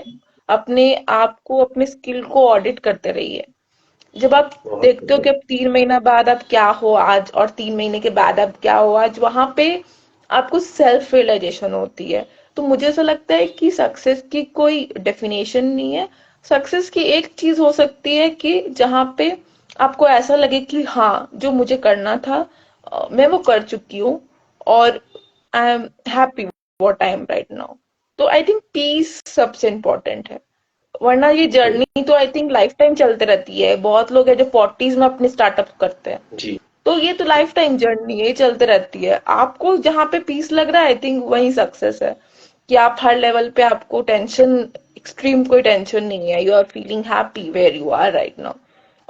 अपने आप को, अपने स्किल को ऑडिट करते रहिए। जब आप बहुत देखते हो बढ़िया। कि अब 3 महीना बाद आप क्या हो आज, और 3 महीने के बाद आप क्या हो आज, वहां पे आपको सेल्फ रियलाइजेशन होती है। तो मुझे ऐसा लगता है कि सक्सेस की कोई डेफिनेशन नहीं है। सक्सेस की एक चीज हो सकती है कि जहां पे आपको ऐसा लगे कि हाँ, जो मुझे करना था मैं वो कर चुकी हूँ, और I am happy what I am right now. तो आई थिंक पीस सबसे इम्पोर्टेंट है, वरना ये जर्नी तो आई थिंक लाइफ टाइम चलते रहती है। बहुत लोग हैं जो 40s में अपने स्टार्टअप करते हैं, जी तो ये तो लाइफ टाइम जर्नी है, ये चलते रहती है। आपको जहाँ पे पीस लग रहा है आई थिंक वही सक्सेस है, कि आप हर लेवल पे आपको टेंशन, एक्सट्रीम कोई टेंशन नहीं है, you are feeling happy where you are right now,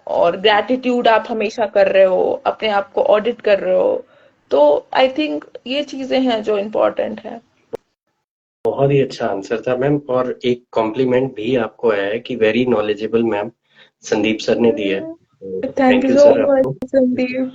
और ग्रैटिट्यूड आप हमेशा कर रहे हो, अपने आप को ऑडिट कर रहे हो। तो आई थिंक ये चीजें हैं जो इम्पोर्टेंट है। बहुत ही अच्छा आंसर था मैम, और एक कॉम्प्लीमेंट भी आपको आया है कि very knowledgeable ma'am Sandeep sir ने दिया है, thank thank you you so sir much आपको। संदीप।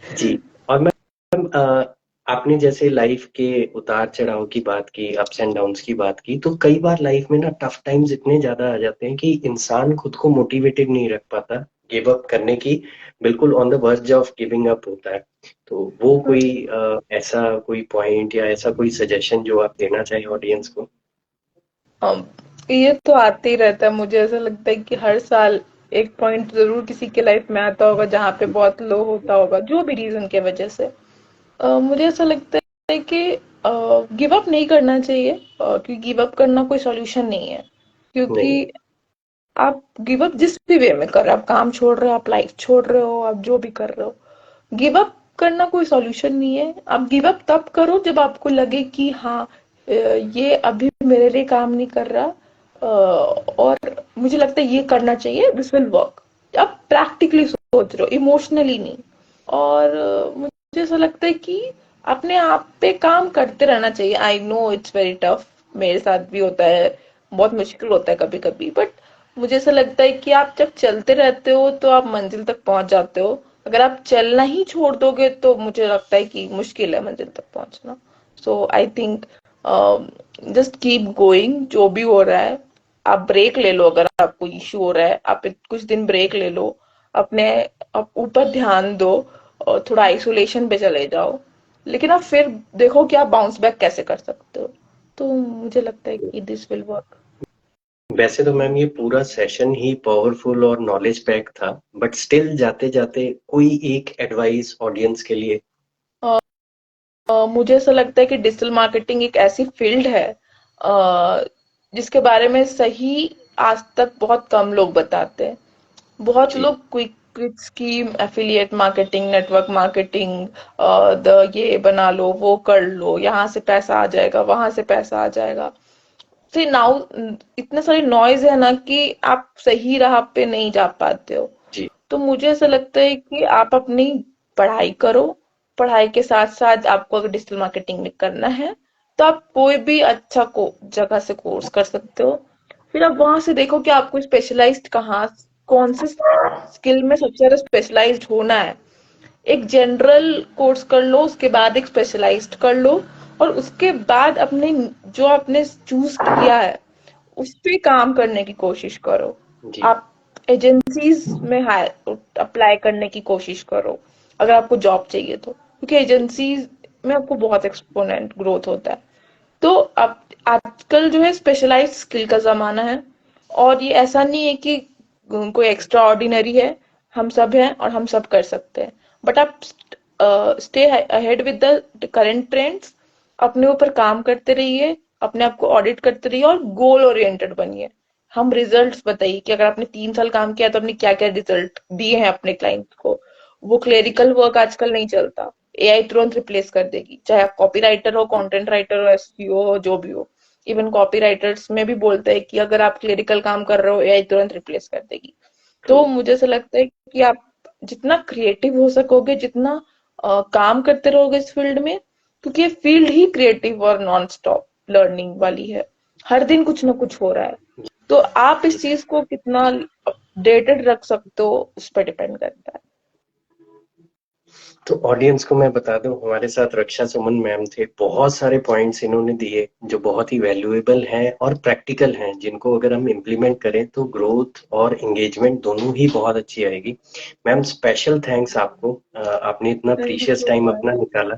जी। और मैम आपने जैसे लाइफ के उतार चढ़ाव की बात की, अप्स एंड डाउन्स की बात की, तो कई बार लाइफ में ना टफ टाइम्स इतने ज्यादा आ जाते हैं कि इंसान खुद को मोटिवेटेड नहीं रख पाता, गिव अप करने की बिल्कुल on the verge of giving up होता है। तो वो कोई ऐसा कोई पॉइंट या ऐसा कोई सजेशन जो आप देना चाहें ऑडियंस को? ये तो आते ही रहता है, मुझे ऐसा लगता है कि हर साल एक पॉइंट जरूर किसी के लाइफ में आता होगा जहाँ पे बहुत लो होता होगा, जो भी रीजन के वजह से। मुझे ऐसा लगता है कि गिव अप नहीं करना चाहिए, क्योंकि गिव अप करना कोई सॉल्यूशन नहीं है। क्योंकि नहीं। आप गिव अप जिस भी वे में कर रहे हो, आप काम छोड़ रहे हो, आप लाइफ छोड़ रहे हो, आप जो भी कर रहे हो, गिव अप करना कोई सॉल्यूशन नहीं है। आप गिव अप तब करो जब आपको लगे कि हाँ, ये अभी मेरे लिए काम नहीं कर रहा, और मुझे लगता है ये करना चाहिए, दिस विल वर्क। आप प्रैक्टिकली सोच रहे हो, इमोशनली नहीं। और मुझे ऐसा लगता है कि अपने आप पे काम करते रहना चाहिए। I know it's very tough, मेरे साथ भी होता है, बहुत मुश्किल होता है कभी कभी, बट मुझे ऐसा लगता है कि आप जब चलते रहते हो तो आप मंजिल तक पहुंच जाते हो। अगर आप चलना ही छोड़ दोगे तो मुझे लगता है कि मुश्किल है मंजिल तक पहुंचना। So I think just keep going, जो भी हो रहा है। आप ब्रेक ले लो, अगर आपको इश्यू हो रहा है, आप कुछ दिन ब्रेक ले लो, अपने आप ऊपर ध्यान दो, और थोड़ा आइसोलेशन पे चले जाओ, लेकिन आप फिर देखो कि आप बाउंस बैक कैसे कर सकते हो। तो मुझे लगता है कि दिस विल वर्क। वैसे तो मैम ये पूरा सेशन ही पावरफुल और नॉलेज पैक था, बट स्टिल जाते जाते कोई एक एडवाइस ऑडियंस के लिए? मुझे ऐसा लगता है कि डिजिटल मार्केटिंग एक ऐसी फील्ड है जिसके बारे में सही आज तक बहुत कम लोग बताते हैं। बहुत जी लोग quick quick scheme, affiliate marketing, network marketing, the ये बना लो, वो कर लो, यहाँ से पैसा आ जाएगा, वहां से पैसा आ जाएगा। फिर नाउ इतने सारी नॉइज है ना कि आप सही राह पे नहीं जा पाते हो। जी तो मुझे ऐसा लगता है कि आप अपनी पढ़ाई करो, पढ़ाई के साथ साथ आपको अगर डिजिटल मार्केटिंग में करना है तो आप कोई भी अच्छा को जगह से कोर्स कर सकते हो। फिर आप वहां से देखो कि आपको स्पेशलाइज्ड कहाँ, कौन से स्किल में सबसे ज्यादा स्पेशलाइज्ड होना है। एक जनरल कोर्स कर लो, उसके बाद एक स्पेशलाइज्ड कर लो, और उसके बाद अपने जो आपने चूज किया है उस पे काम करने की कोशिश करो। जी आप एजेंसीज में हायर अप्लाई करने की कोशिश करो अगर आपको जॉब चाहिए तो, क्योंकि एजेंसीज में आपको बहुत एक्सपोनेंट ग्रोथ होता है। तो अब आजकल जो है स्पेशलाइज्ड स्किल का जमाना है, और ये ऐसा नहीं है कि कोई एक्स्ट्रा ऑर्डिनरी है, हम सब हैं और हम सब कर सकते हैं। बट आप stay ahead with the current trends, अपने ऊपर काम करते रहिए, अपने आप को ऑडिट करते रहिए, और गोल ओरिएंटेड बनिए। हम रिजल्ट्स बताइए कि अगर आपने 3 साल काम किया तो आपने क्या क्या रिजल्ट दिए हैं अपने क्लाइंट को। वो जी क्लेरिकल वर्क आजकल नहीं चलता, एआई तुरंत रिप्लेस कर देगी, चाहे आप कॉपी राइटर हो, कंटेंट राइटर हो, एसईओ हो, जो भी हो। इवन कॉपी राइटर्स में भी बोलते हैं कि अगर आप क्लेरिकल काम कर रहे हो, एआई तुरंत रिप्लेस कर देगी। ट्रू। तो मुझे ऐसा लगता है कि आप जितना क्रिएटिव हो सकोगे, जितना काम करते रहोगे इस फील्ड में, क्योंकि ये फील्ड ही क्रिएटिव और नॉन स्टॉप लर्निंग वाली है, हर दिन कुछ ना कुछ हो रहा है। तो आप इस चीज को कितना अपडेटेड रख सकते हो उस पर डिपेंड करता है। तो ऑडियंस को मैं बता दूं, हमारे साथ रक्षा सुमन मैम थे, बहुत सारे पॉइंट्स इन्होंने दिए जो बहुत ही वैल्यूएबल हैं और प्रैक्टिकल हैं, जिनको अगर हम इम्प्लीमेंट करें तो ग्रोथ और एंगेजमेंट दोनों ही बहुत अच्छी आएगी। मैम स्पेशल थैंक्स आपको, आपने इतना thank you precious so time much. अपना निकाला।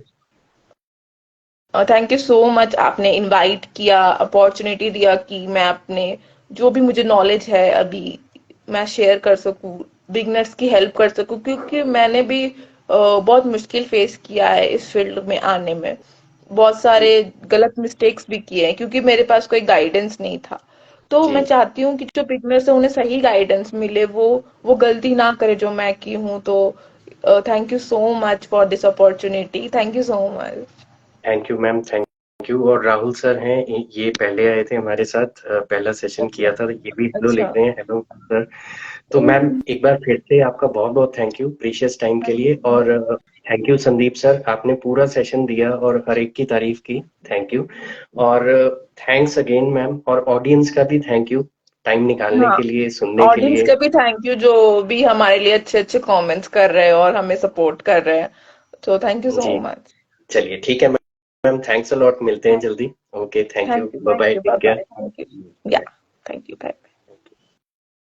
थैंक यू सो मच, आपने इनवाइट किया, अपॉर्चुनिटी दिया कि मैं अपने जो भी मुझे नॉलेज है अभी मैं शेयर कर सकूं, बिगनर्स की हेल्प कर सकूं, क्योंकि मैंने भी बहुत मुश्किल फेस किया है इस फील्ड में आने में। बहुत सारे जी गलत मिस्टेक्स भी किए हैं क्योंकि मेरे पास कोई गाइडेंस नहीं था। तो जी। मैं चाहती हूँ कि जो बिगनर्स है उन्हें सही गाइडेंस मिले, वो गलती ना करे जो मैं की हूँ। तो thank you so much for this opportunity, thank you so much. Thank you ma'am, thank you. और राहुल सर हैं, ये पहले आए थे हमारे साथ, पहला सेशन अच्छा। किया था, ये भी हेलो अच्छा। लिख रहे हैं, हेलो सर। तो मैम एक बार फिर से आपका बहुत बहुत थैंक यू प्रीशियस टाइम के लिए। और थैंक यू संदीप सर, आपने पूरा सेशन दिया और हर एक की तारीफ की, थैंक यू। और थैंक्स अगेन मैम, और ऑडियंस का भी थैंक यू टाइम निकालने हाँ, के लिए, सुनने के ऑडियंस लिए। का भी थैंक यू जो भी हमारे लिए अच्छे अच्छे कमेंट्स कर रहे हैं और हमें सपोर्ट कर रहे हैं। तो थैंक यू सो जी मच। चलिए ठीक है मैम, थैंक्स अ लॉट, मिलते हैं जल्दी। Okay, thank you, bye bye, thank you, bye take bye, thank you. Yeah, care. Thank you, bye.